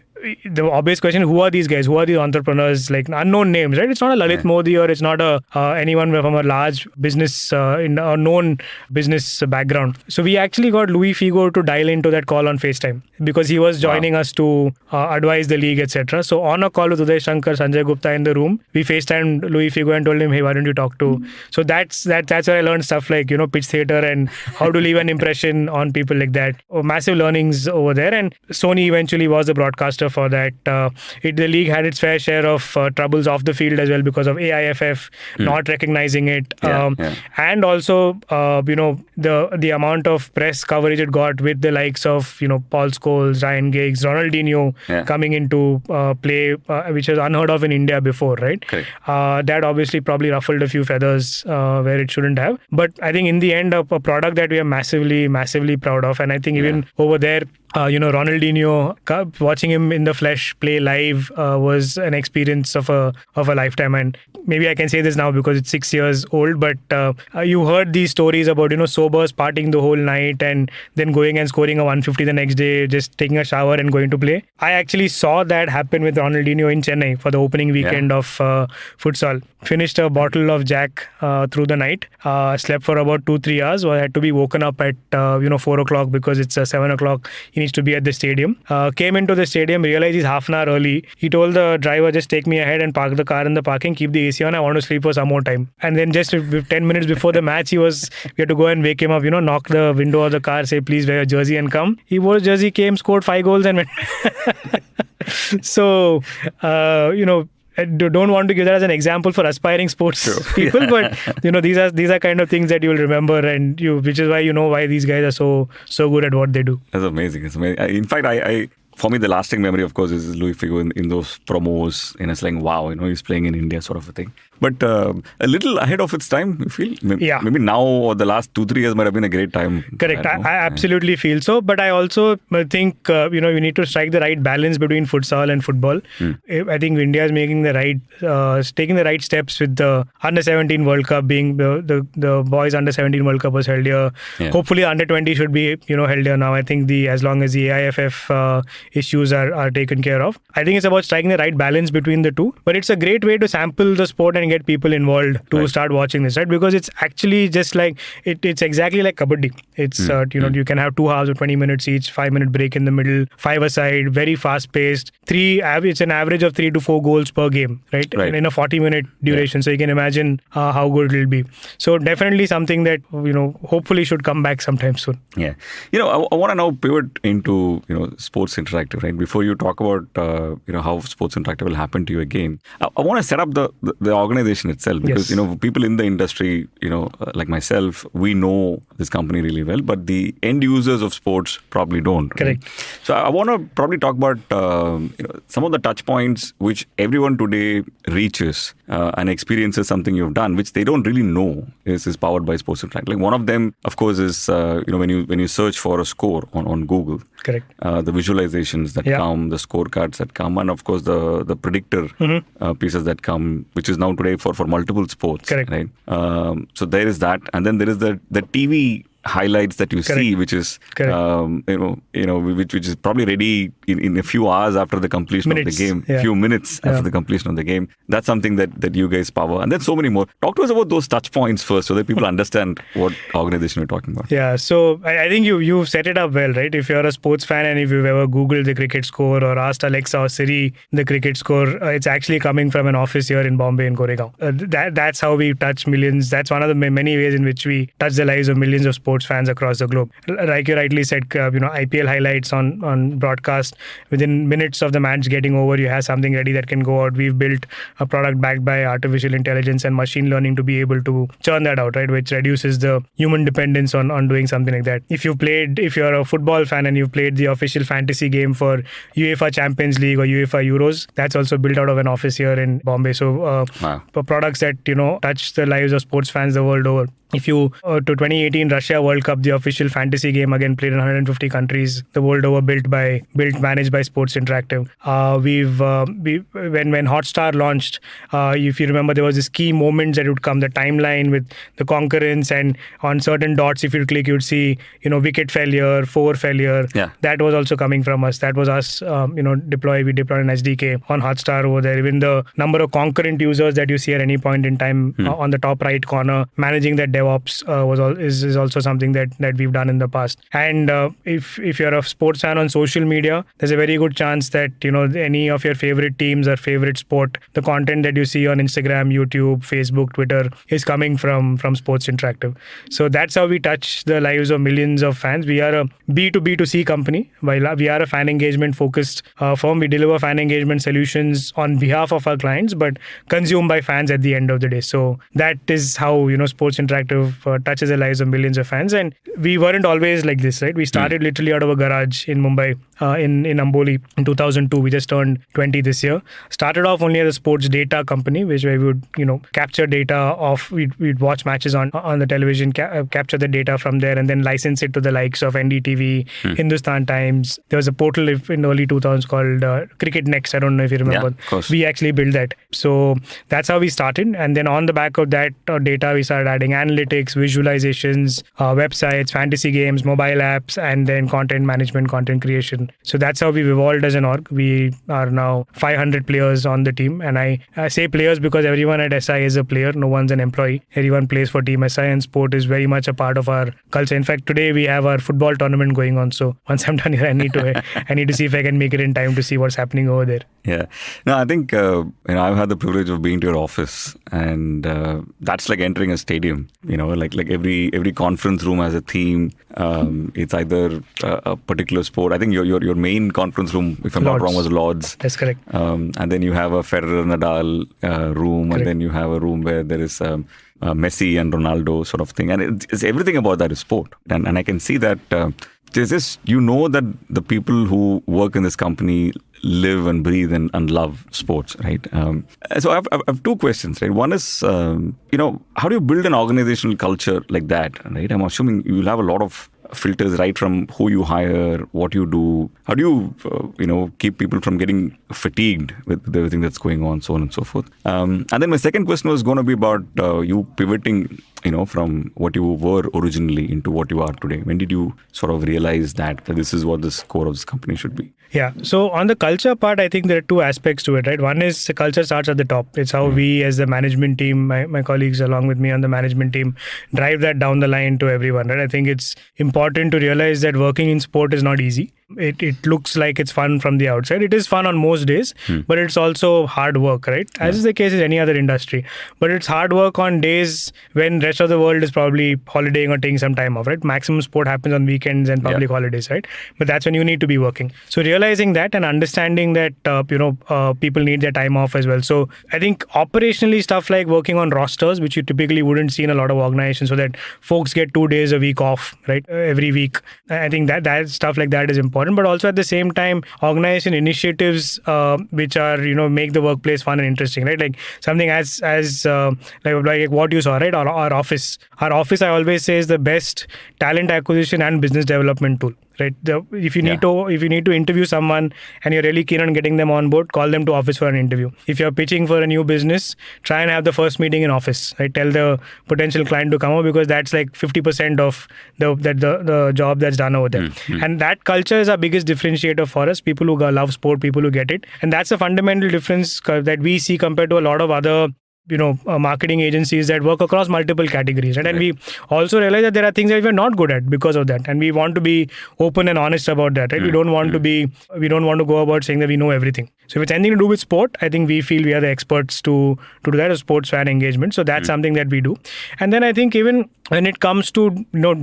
the obvious question, who are these guys? Who are these entrepreneurs? Like unknown names, right? It's not a Lalit Modi or it's not anyone from a large business, in a known business background. So we actually got Louis Figo to dial into that call on FaceTime because he was joining us to advise the league, etc. So on a call with Uday Shankar, Sanjay Gupta in the room, we FaceTimed Louis Figo and told him, hey, why don't you talk to? So that's where I learned stuff like, pitch theatre and how to leave an impression on people like that. Massive learnings over there. And Sony eventually was the broadcaster for that. The league had its fair share of troubles off the field as well because of AIFF not recognizing it. And also, the amount of press coverage it got with the likes of, Paul Scholes, Ryan Giggs, Ronaldinho coming into play, which was unheard of in India before, right? That obviously probably ruffled a few feathers where it shouldn't have. But I think in the end, a product that we are massively proud of. And I think even over there, Ronaldinho, watching him in the flesh play live was an experience of a lifetime. And maybe I can say this now because it's 6 years old, but you heard these stories about, sobers partying the whole night and then going and scoring a 150 the next day, just taking a shower and going to play. I actually saw that happen with Ronaldinho in Chennai for the opening weekend of futsal. Finished a bottle of Jack through the night, slept for about 2-3 hours. I had to be woken up at 4 o'clock because it's 7 o'clock. He needs to be at the stadium. Came into the stadium, realized he's half an hour early. He told the driver, just take me ahead and park the car in the parking, keep the AC on. I want to sleep for some more time. And then just 10 minutes before the match, we had to go and wake him up, knock the window of the car, say, please wear your jersey and come. He wore his jersey, came, scored 5 goals and went. So, I don't want to give that as an example for aspiring sports people, but these are kind of things that you will remember, and which is why why these guys are so good at what they do. That's amazing. It's amazing. In fact, I for me, the lasting memory, of course, is Louis Figo in those promos. It's like, wow, he's playing in India sort of a thing. But a little ahead of its time, you feel? Maybe now or the last 2-3 years might have been a great time. Correct. I absolutely feel so. But I also think, you need to strike the right balance between futsal and football. I think India is making taking the right steps with the Under-17 World Cup being the boys Under-17 World Cup was held here. Hopefully Under-20 should be, held here now. I think as long as the AIFF issues are taken care of. I think it's about striking the right balance between the two. But it's a great way to sample the sport and get people involved to start watching this, right? Because it's actually just like, it's exactly like kabaddi. It's, you can have 2 halves of 20 minutes each, 5-minute break in the middle, 5-a-side, very fast-paced. It's an average of 3 to 4 goals per game, right? In a 40-minute duration. So you can imagine how good it'll be. So definitely something that, hopefully should come back sometime soon. Yeah. I want to now pivot into, Sportz Interactive, right? Before you talk about, how Sportz Interactive will happen to you again, I want to set up the organization itself because, people in the industry, like myself, we know this company really well, but the end users of sports probably don't. Correct. Right? So I want to probably talk about, some of the touch points which everyone today reaches and experiences something you've done, which they don't really know is powered by Sportz Interactive. Like one of them, of course, is, when you search for a score on Google. Correct. The visualizations that come, the scorecards that come, and of course the predictor pieces that come, which is now today for multiple sports. Correct. Right. So there is that, and then there is the TV highlights that you see, which is which is probably ready in a few hours after the completion of the game, few minutes after the completion of the game. That's something that you guys power. And then so many more. Talk to us about those touch points first, so that people understand what organization we're talking about. Yeah, so I think you've set it up well, right? If you're a sports fan and if you've ever Googled the cricket score or asked Alexa or Siri the cricket score, it's actually coming from an office here in Bombay in Goregaon. That's how we touch millions. That's one of the many ways in which we touch the lives of millions of sports fans across the globe. Like you rightly said, IPL highlights on broadcast, within minutes of the match getting over, you have something ready that can go out. We've built a product backed by artificial intelligence and machine learning to be able to churn that out, right? Which reduces the human dependence on doing something like that. If you're a football fan and you've played the official fantasy game for UEFA Champions League or UEFA Euros, that's also built out of an office here in Bombay. So for products that touch the lives of sports fans the world over. If you to 2018 Russia World Cup, the official fantasy game, again played in 150 countries the world over, managed by Sportz Interactive. When Hotstar launched, if you remember, there was this key moments that would come, the timeline with the concurrence, and on certain dots, if you click, you'd see wicket failure, four failure. Yeah. That was also coming from us. That was us. We deployed an SDK on Hotstar over there. Even the number of concurrent users that you see at any point in time on the top right corner, managing that DevOps is also something that we've done in the past. And if you're a sports fan on social media, there's a very good chance that any of your favorite teams or favorite sport, the content that you see on Instagram, YouTube, Facebook, Twitter is coming from Sportz Interactive. So that's how we touch the lives of millions of fans. We are a B2B2C company. While we are a fan engagement focused firm, we deliver fan engagement solutions on behalf of our clients, but consumed by fans at the end of the day. So that is how Sportz Interactive touches the lives of millions of fans. And we weren't always like this, right? We started literally out of a garage in Mumbai, in Amboli in 2002. We just turned 20 this year. Started off only as a sports data company, which we would capture data of, we'd watch matches on the television, capture the data from there, and then license it to the likes of NDTV, Hindustan Times. There was a portal in the early 2000s called Cricket Next. I don't know if you remember. Yeah, of course. We actually built that. So that's how we started. And then on the back of that data, we started adding analytics, visualizations, websites, fantasy games, mobile apps, and then content management, content creation. So that's how we've evolved as an org. We are now 500 players on the team. And I say players because everyone at SI is a player. No one's an employee. Everyone plays for Team SI, and sport is very much a part of our culture. In fact, today we have our football tournament going on. So once I'm done here, I need to see if I can make it in time to see what's happening over there. Yeah. No, I think I've had the privilege of being to your office, and that's like entering a stadium. Like every conference room has a theme. It's either a particular sport. I think your main conference room, if I'm not wrong, was Lords. That's correct. And then you have a Federer Nadal room, correct. And then you have a room where there is Messi and Ronaldo sort of thing, and it's everything about that is sport. And I can see that there's this. That the people who work in this company live and breathe and love sports, right? So I have two questions, right? One is, how do you build an organizational culture like that, right? I'm assuming you'll have a lot of filters right from who you hire, what you do. How do you, keep people from getting fatigued with everything that's going on, so on and so forth. And then my second question was going to be about you pivoting, from what you were originally into what you are today. When did you sort of realize that this is what this core of this company should be? Yeah. So on the culture part, I think there are two aspects to it, right? One is the culture starts at the top. It's how we as the management team, my colleagues along with me on the management team, drive that down the line to everyone, right? I think it's important to realize that working in sport is not easy. It looks like it's fun from the outside. It is fun on most days, but it's also hard work, right? As is the case in any other industry. But it's hard work on days when rest of the world is probably holidaying or taking some time off, right? Maximum sport happens on weekends and public holidays, right? But that's when you need to be working. So realizing that and understanding that, people need their time off as well. So I think operationally stuff like working on rosters, which you typically wouldn't see in a lot of organizations, so that folks get 2 days a week off, right? Every week. I think that stuff like that is important. But also at the same time, organization initiatives which are make the workplace fun and interesting, right? Like something as like what you saw, right? Our office. I always say is the best talent acquisition and business development tool. right? If you need to interview someone and you're really keen on getting them on board, call them to office for an interview. If you're pitching for a new business, try and have the first meeting in office, right? Tell the potential client to come over, because that's like 50% of the job that's done over there. And that culture is our biggest differentiator for us, people who love sport, people who get it. And that's a fundamental difference that we see compared to a lot of other marketing agencies that work across multiple categories, right? And we also realize that there are things that we're not good at because of that, and we want to be open and honest about that, right? We don't want to go about saying that we know everything. So if it's anything to do with sport, I think we feel we are the experts to do that, as sports fan engagement. So that's something that we do. And then I think even when it comes to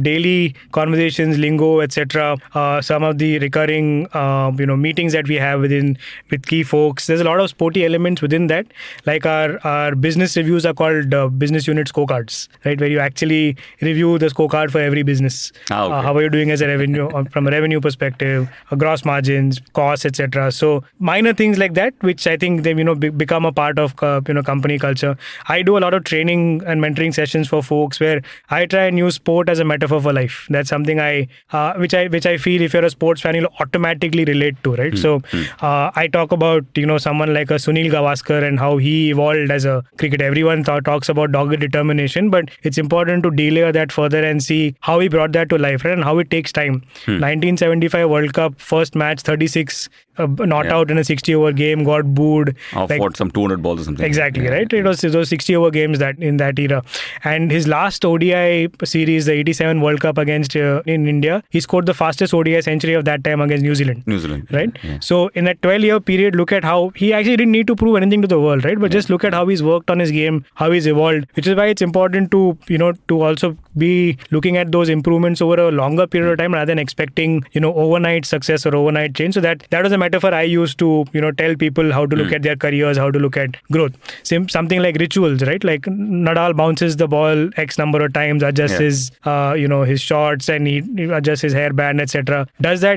daily conversations, lingo, etc., some of the recurring meetings that we have with key folks, there's a lot of sporty elements within that. Like our business reviews are called business unit scorecards, right? Where you actually review the scorecard for every business. How are you doing as a revenue from a revenue perspective, gross margins, costs, etc. So minor things like that, which I think they become a part of company culture. I do a lot of training and mentoring sessions for folks where I try and use sport as a metaphor for life. That's something which I feel if you're a sports fan, you'll automatically relate to, right? So I talk about someone like a Sunil Gavaskar and how he evolved as a cricketer. Everyone talks about dogged determination, but it's important to delayer that further and see how he brought that to life, right? And how it takes time. 1975 World Cup, first match, 36 not out in a 60-over game, got booed. What, some 200 balls or something? Exactly, right? It was those 60-over games that in that era. And his last ODI series, the 87 World Cup against in India, he scored the fastest ODI century of that time against New Zealand. Right? Yeah. So in that 12-year period, look at how he actually didn't need to prove anything to the world, right? But just look at how he's worked on his game, how he's evolved, which is why it's important to also be looking at those improvements over a longer period of time rather than expecting overnight success or overnight change. So that was a metaphor I used to tell people how to look at their careers, how to look at growth. Something like rituals, right? Like Nadal bounces the ball X number of times, adjusts his his shots, and he adjusts his hairband, etc.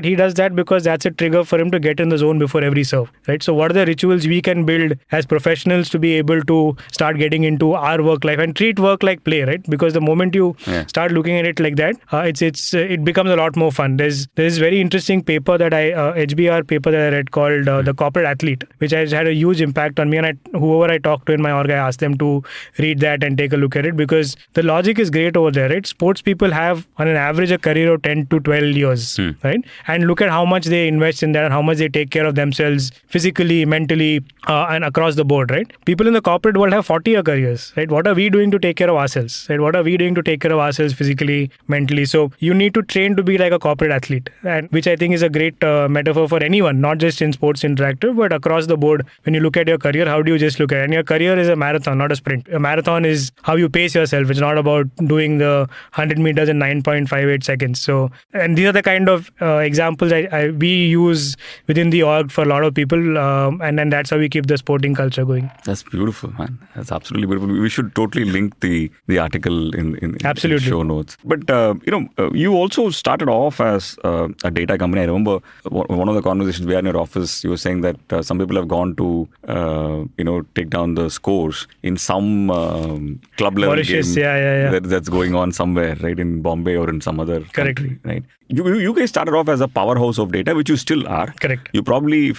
He does that because that's a trigger for him to get in the zone before every serve, right? So what are the rituals we can build as professionals to be able to start getting into our work life and treat work like play, right? Because the moment you start looking at it like that, it becomes a lot more fun. There's very interesting paper that HBR paper that I read called The Corporate Athlete, which has had a huge impact on me, and whoever I talk to in my org, I ask them to read that and take a look at it, because the logic is great over there, right? Sports people have on an average a career of 10 to 12 years, right? And look at how much they invest in that and how much they take care of themselves physically, mentally, and across the board, right? People in the corporate world have 40-year careers, right? What are we doing to take care of ourselves, right? What are we doing to take care of ourselves physically, mentally? So you need to train to be like a corporate athlete, and which I think is a great metaphor for anyone, not just in Sportz Interactive, but across the board. When you look at your career, how do you just look at it? And your career is a marathon, not a sprint. A marathon is how you pace yourself. It's not about doing the 100 meters in 9.58 seconds. So, and these are the kind of examples we use within the org for a lot of people, and then that's how we keep the sporting culture going. That's beautiful, man. That's absolutely beautiful. We should totally link the article in absolutely show notes. But you also started off as a data company. I remember one of the conversations we had in your office. You were saying that some people have gone to take down the scores in some club level Mauritius, game that's going on somewhere, right, in Bombay or in some other country, right? You guys started off as a powerhouse of data, which you still are. Correct. You probably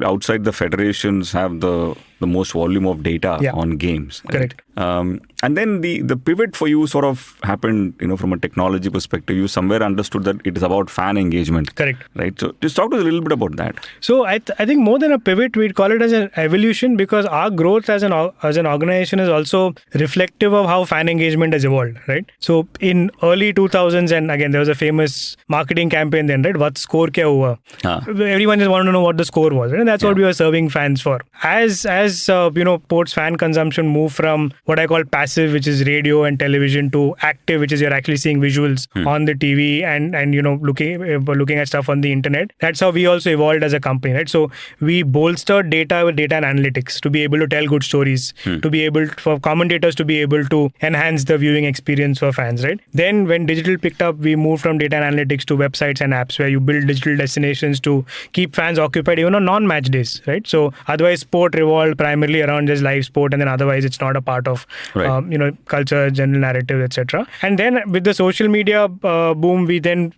outside the federations have the most volume of data on games. Correct. Right? And then the pivot for you sort of happened, from a technology perspective. You somewhere understood that it is about fan engagement. Correct. Right. So just talk to us a little bit about that. So I think more than a pivot, we'd call it as an evolution, because our growth as an organization is also reflective of how fan engagement has evolved, right? So in early 2000s, and again, there was a famous marketing campaign then, right? What score kya hua? Everyone just wanted to know what the score was, right? And that's what we were serving fans for. As sports fan consumption moved from what I call passive, which is radio and television, to active, which is you're actually seeing visuals on the TV and looking at stuff on the internet. That's how we also evolved as a company, right? So we bolstered data with data and analytics to be able to tell good stories, to be able for commentators to be able to enhance the viewing experience for fans, right? Then when digital picked up, we moved from data and analytics to websites and apps where you build digital destinations to keep fans occupied even on non-match days, right? So otherwise sport revolved primarily around just live sport, and then otherwise it's not a part of culture, general narrative, etc. And then with the social media boom, we then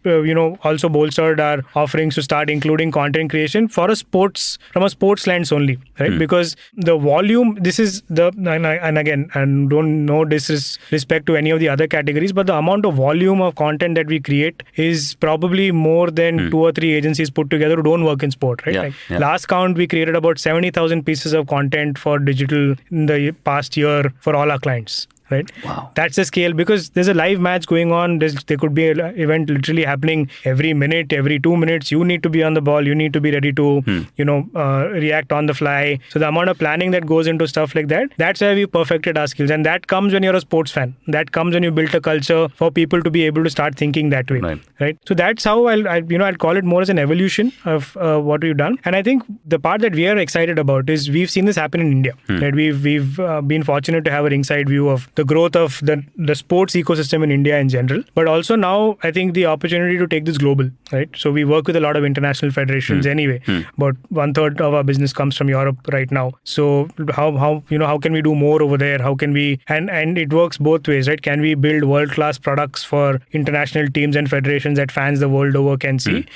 also bolstered our offerings to start including content creation from a sports lens only, right? Because the volume, this is and again, and don't no disrespect to any of the other categories, but the amount of volume of content that we create is probably more than 2 or 3 agencies put together who don't work in sport, right? Last count, we created about 70,000 pieces of content for digital in the past year for all our clients. Right. Wow. That's the scale, because there's a live match going on. There could be an event literally happening every minute, every 2 minutes. You need to be on the ball. You need to be ready to, react on the fly. So the amount of planning that goes into stuff like that, that's where we perfected our skills. And that comes when you're a sports fan. That comes when you built a culture for people to be able to start thinking that way. Right. So that's how I'll call it more as an evolution of what we've done. And I think the part that we are excited about is we've seen this happen in India. Right. We've been fortunate to have an inside view of the growth of the sports ecosystem in India in general, but also now I think the opportunity to take this global, right? So we work with a lot of international federations anyway. About 1/3 of our business comes from Europe right now. So how can we do more over there? How can we and it works both ways, right? Can we build world-class products for international teams and federations that fans the world over can see?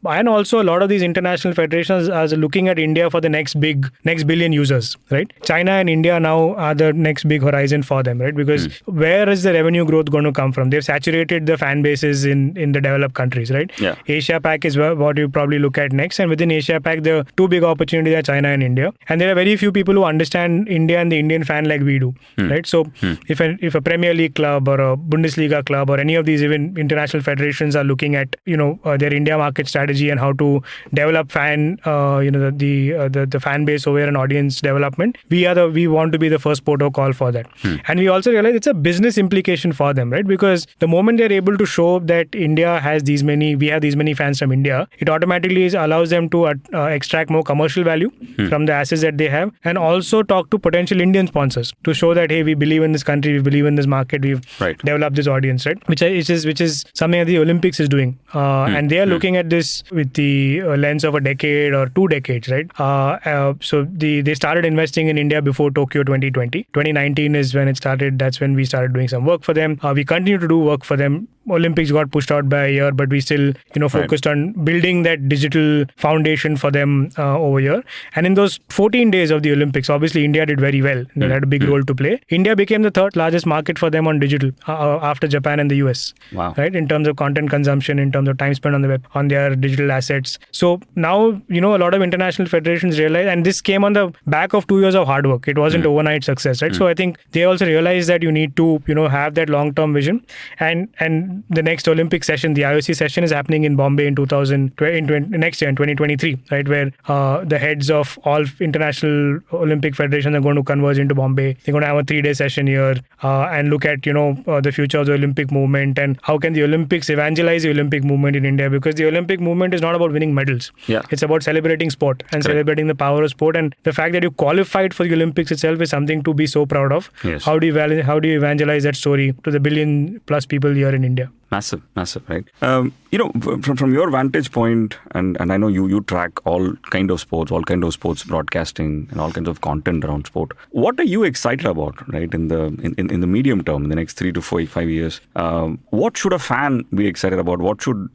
And also a lot of these international federations are looking at India for the next billion users, right? China and India now are the next big horizon for them, right? Because where is the revenue growth going to come from? They've saturated the fan bases in the developed countries, right? Yeah. Asia Pac is what you probably look at next. And within Asia Pac, the two big opportunities are China and India. And there are very few people who understand India and the Indian fan like we do, right? So if a Premier League club or a Bundesliga club or any of these even international federations are looking at, their India market strategy and how to develop the fan base over an audience development, we want to be the first port of call for that. And we also realize it's a business implication for them, right? Because the moment they're able to show that we have these many fans from India, it automatically allows them to extract more commercial value from the assets that they have, and also talk to potential Indian sponsors to show that, hey, we believe in this country, we believe in this market, we've developed this audience, right? Which is something that the Olympics is doing, and they are looking at this with the lens of a decade or 2 decades, right? So they started investing in India before Tokyo 2020. 2019 is when it started. That's when we started doing some work for them. We continue to do work for them. Olympics got pushed out by a year, but we still, focused on building that digital foundation for them over here. And in those 14 days of the Olympics, obviously India did very well. They had a big role to play. India became the 3rd largest market for them on digital after Japan and the US. Wow. Right? In terms of content consumption, in terms of time spent on the web, on their digital assets. So now, a lot of international federations realize, and this came on the back of 2 years of hard work. It wasn't overnight success, right? So I think they also realize that you need to, have that long-term vision. And the next Olympic session, the IOC session, is happening in Bombay in next year in 2023, right, where the heads of all international Olympic federations are going to converge into Bombay. They're going to have a 3-day session here and look at the future of the Olympic movement and how can the Olympics evangelize the Olympic movement in India, because the Olympic movement is not about winning medals. It's about celebrating sport and celebrating the power of sport, and the fact that you qualified for the Olympics itself is something to be so proud of. How do you evangelize that story to the 1 billion plus people here in India? Massive, right? From your vantage point, and I know you track all kind of sports broadcasting and all kinds of content around sport. What are you excited about, right? In the medium term, in the next 3 to 5 years, what should a fan be excited about? What should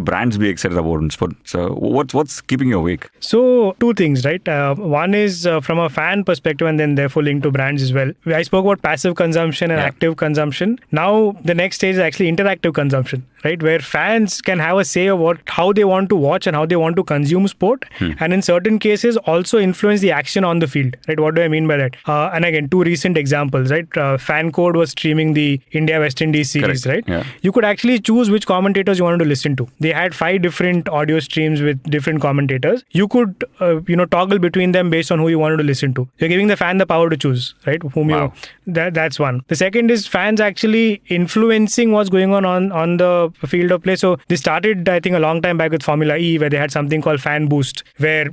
brands be excited about in sports? What's keeping you awake? So 2 things, right? One is from a fan perspective, and then therefore linked to brands as well. I spoke about passive consumption and active consumption. Now the next stage is actually interactive consumption, right? Where fans can have a say of how they want to watch and how they want to consume sport, and in certain cases also influence the action on the field, right? What do I mean by that? And again, 2 recent examples, right? Fan Code was streaming the India-West Indies series, right? You could actually choose which commentators you wanted to listen to. They had 5 different audio streams with different commentators. You could, toggle between them based on who you wanted to listen to. You're giving the fan the power to choose, right? That's one. The second is fans actually influencing what's going on the a field of play. So this started, I think, a long time back with Formula E, where they had something called Fan Boost, where,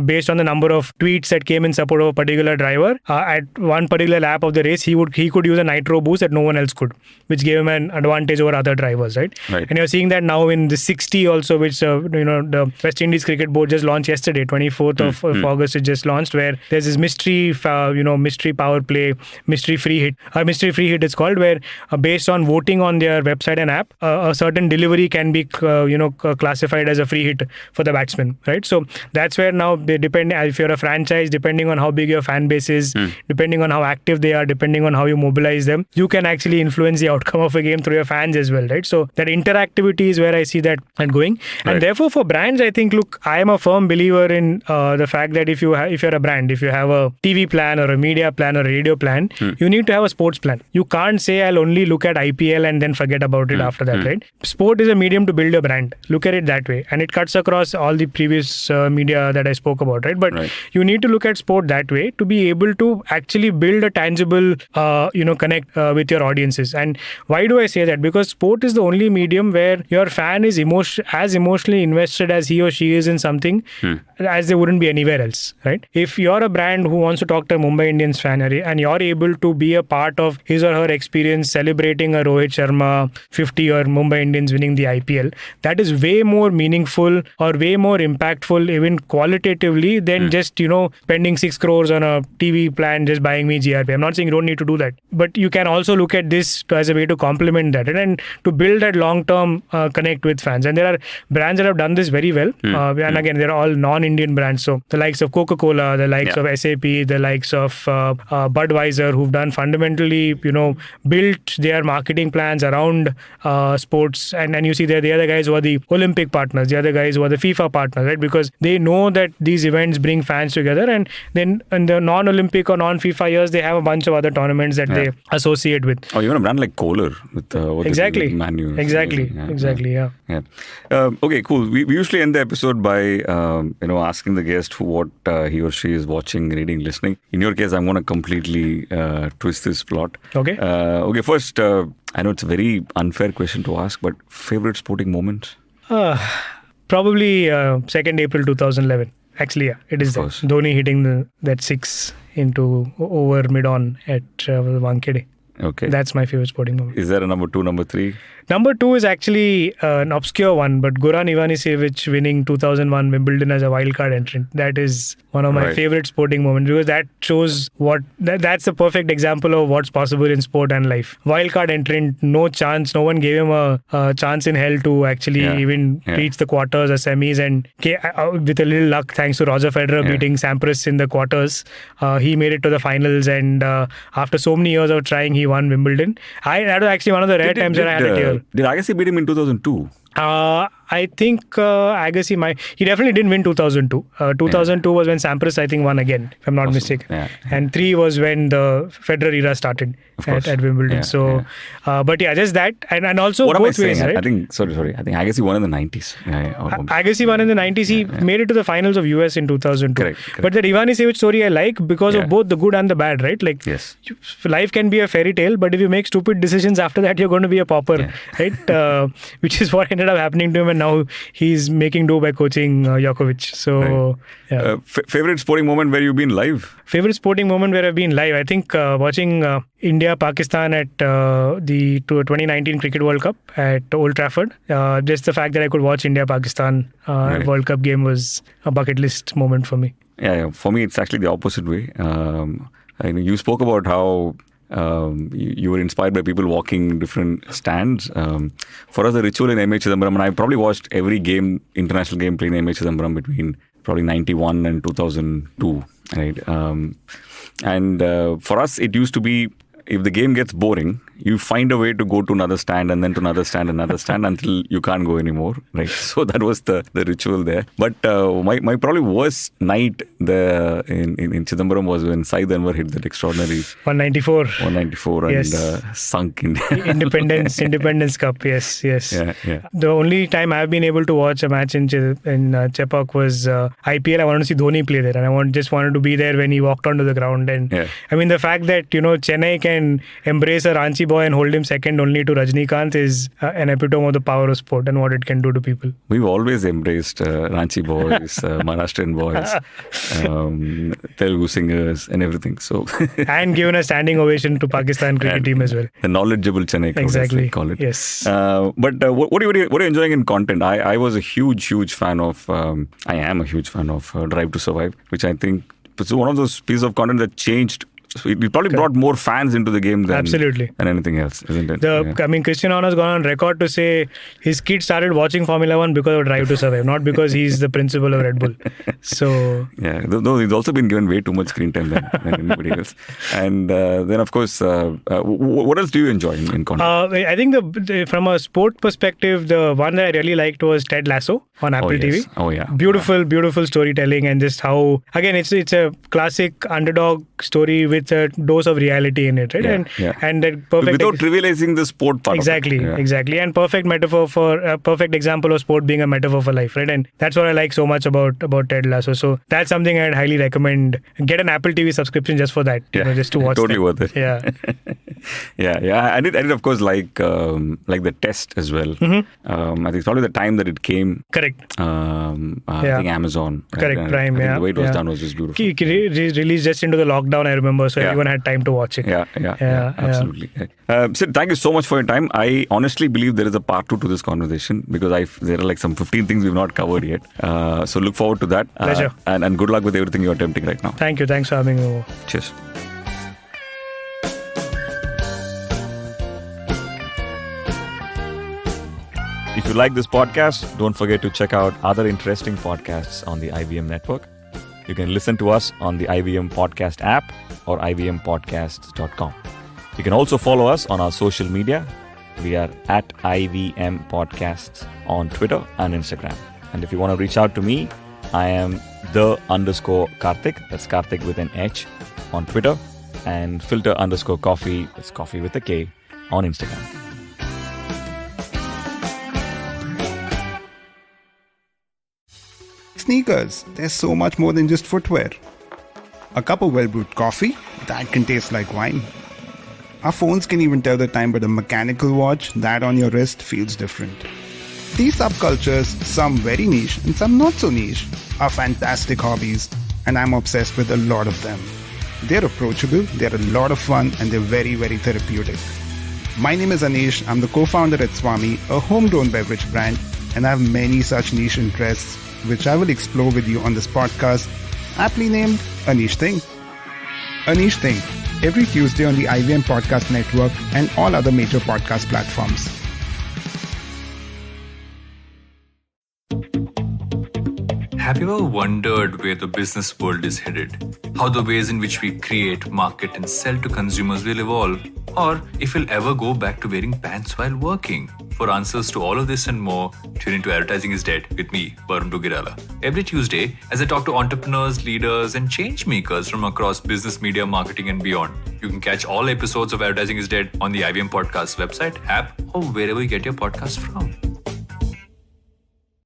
based on the number of tweets that came in support of a particular driver, at one particular lap of the race, he could use a nitro boost that no one else could, which gave him an advantage over other drivers, right? And you're seeing that now in the 60 also, which the West Indies Cricket Board just launched yesterday, 24th of August, it just launched, where there's this mystery power play, mystery free hit it's called, where based on voting on their website and app, a certain delivery can be classified as a free hit for the batsman, right? So that's where now they depend, if you're a franchise, depending on how big your fan base is, depending on how active they are, depending on how you mobilize them, you can actually influence the outcome of a game through your fans as well, right? So that interactivity is where I see that going. And therefore for brands, I think, look, I am a firm believer in the fact that if you're a brand, if you have a TV plan or a media plan or a radio plan, you need to have a sports plan. You can't say I'll only look at IPL and then forget about it after that, right? Sport is a medium to build a brand. Look at it that way. And it cuts across all the previous media that I spoke about, right? But you need to look at sport that way to be able to actually build a tangible, connect with your audiences. And why do I say that? Because sport is the only medium where your fan is as emotionally invested as he or she is in something as they wouldn't be anywhere else, right? If you're a brand who wants to talk to a Mumbai Indians fan and you're able to be a part of his or her experience celebrating a Rohit Sharma 50 or Mumbai Indians winning the IPL, that is way more meaningful or way more impactful even qualitatively than just, spending 6 crores on a TV plan, just buying me GRP. I'm not saying you don't need to do that, but you can also look at this as a way to complement that and to build that long-term connect with fans. And there are brands that have done this very well. And again, they're all non-Indian brands. So the likes of Coca-Cola, the likes of SAP, the likes of Budweiser, who've done fundamentally, built their marketing plans around sports. And you see they're the other guys who are the Olympic partners, the other guys who are the FIFA partners, right? Because they know that these events bring fans together. And then in the non-Olympic or non-FIFA years, they have a bunch of other tournaments that they associate with. Oh, even a brand like Kohler with exactly. Man U. Exactly. Okay, cool. We usually end the episode by asking the guest what he or she is watching, reading, listening. In your case, I'm going to completely twist this plot. Okay. First, I know it's a very unfair question to ask, but favorite sporting moment? Probably 2nd April 2011. Actually, yeah, it is Dhoni hitting that 6 into over mid-on at Wankhede. Okay. That's my favorite sporting moment. Is there a number 2, number 3? Number 2 is actually an obscure one, but Goran Ivanisevic winning 2001 Wimbledon as a wildcard entrant. That is one of my favorite sporting moments, because that shows that's the perfect example of what's possible in sport and life. Wildcard entrant, no chance. No one gave him a chance in hell to actually even reach the quarters or semis. And with a little luck, thanks to Roger Federer beating Sampras in the quarters, he made it to the finals. And after so many years of trying, he won Wimbledon. That was actually one of the rare times where I had a tear. Did Agassi beat him in 2002? I think Agassi he definitely didn't win 2002. 2002 was when Sampras, I think, won again, if I'm not mistaken. And 3 was when the Federer era started at Wimbledon. But just that. And also what both ways, right? I think Agassi won in the 90s. Agassi won in the 90s. He made it to the finals of US in 2002. Correct. But the Ivanisevic story I like because of both the good and the bad, right? Like, life can be a fairy tale, but if you make stupid decisions after that, you're going to be a pauper, right? Which is what ended up happening to him, and now he's making dough by coaching Djokovic. So, favorite sporting moment where you've been live? Favorite sporting moment where I've been live? I think watching India-Pakistan at the 2019 Cricket World Cup at Old Trafford. Just the fact that I could watch India-Pakistan World Cup game was a bucket list moment for me. Yeah, for me, it's actually the opposite way. You spoke about how you were inspired by people walking different stands. For us, the ritual in MH Chidambaram, and I probably watched every international game playing in MH Chidambaram between probably 91 and 2002. Right? And for us, it used to be, if the game gets boring, you find a way to go to another stand and then to another stand until you can't go anymore, right? So that was the ritual there. But my probably worst night in Chidambaram was when Sai Anwar hit that extraordinary 194 and sunk in Independence Cup. Yes. Yeah. The only time I've been able to watch a match in Chepauk was IPL. I wanted to see Dhoni play there, and I just wanted to be there when he walked onto the ground. And I mean, the fact that Chennai can can embrace a Ranchi boy and hold him second only to Rajnikant is an epitome of the power of sport and what it can do to people. We've always embraced Ranchi boys, Maharashtrian boys, Telugu singers and everything. So And given a standing ovation to Pakistan cricket team as well. The knowledgeable Chennai crowd, Exactly. as they call it. Yes. But what are you enjoying in content? I was a huge fan of, I am a huge fan of Drive to Survive, which I think it's one of those pieces of content that changed. So it probably brought more fans into the game than anything else, isn't it? I mean, Cristiano Ronaldo's gone on record to say his kid started watching Formula 1 because of Drive to Survive, not because he's the principal of Red Bull. So yeah, though he's also been given way too much screen time than anybody else. And then, of course, what else do you enjoy in content? I think from a sport perspective, the one that I really liked was Ted Lasso on Apple TV. Oh yeah, beautiful storytelling, and just how, again, it's a classic underdog story with a dose of reality in it, right? And that perfect without trivializing the sport part. Exactly, and perfect metaphor for a perfect example of sport being a metaphor for life, right? And that's what I like so much about Ted Lasso. So that's something I'd highly recommend. Get an Apple TV subscription just for that, just to watch. Totally worth it. Yeah. I did of course like the test as well. I think it's probably the time that it came. Correct. I think Amazon. Correct. Right? Prime. The way it was done was just beautiful. Released just into the lockdown, I remember, so everyone had time to watch it. Yeah, absolutely. Sid, thank you so much for your time. I honestly believe there is a part 2 to this conversation because there are like some 15 things we've not covered yet. So look forward to that. Pleasure. And good luck with everything you're attempting right now. Thank you. Thanks for having me over. Cheers. If you like this podcast, don't forget to check out other interesting podcasts on the IVM network. You can listen to us on the IVM Podcast app or ivmpodcasts.com. You can also follow us on our social media. We are at IVM Podcasts on Twitter and Instagram. And if you want to reach out to me, I am _Karthik. That's Karthik with an H on Twitter. And Filter _Koffee. That's coffee with a K on Instagram. Sneakers, they're so much more than just footwear. A cup of well-brewed coffee, that can taste like wine. Our phones can even tell the time, but a mechanical watch, that on your wrist, feels different. These subcultures, some very niche and some not so niche, are fantastic hobbies, and I'm obsessed with a lot of them. They're approachable, they're a lot of fun, and they're very, very therapeutic. My name is Anish, I'm the co-founder at Swami, a homegrown beverage brand, and I have many such niche interests, which I will explore with you on this podcast, aptly named Anish Thing. Anish Thing, every Tuesday on the IVM Podcast Network and all other major podcast platforms. Have you ever wondered where the business world is headed? How the ways in which we create, market, and sell to consumers will evolve? Or if we'll ever go back to wearing pants while working? For answers to all of this and more, tune into Advertising is Dead with me, Varun Dugirala. Every Tuesday, as I talk to entrepreneurs, leaders, and change makers from across business, media, marketing, and beyond. You can catch all episodes of Advertising is Dead on the IVM Podcast website, app, or wherever you get your podcast from.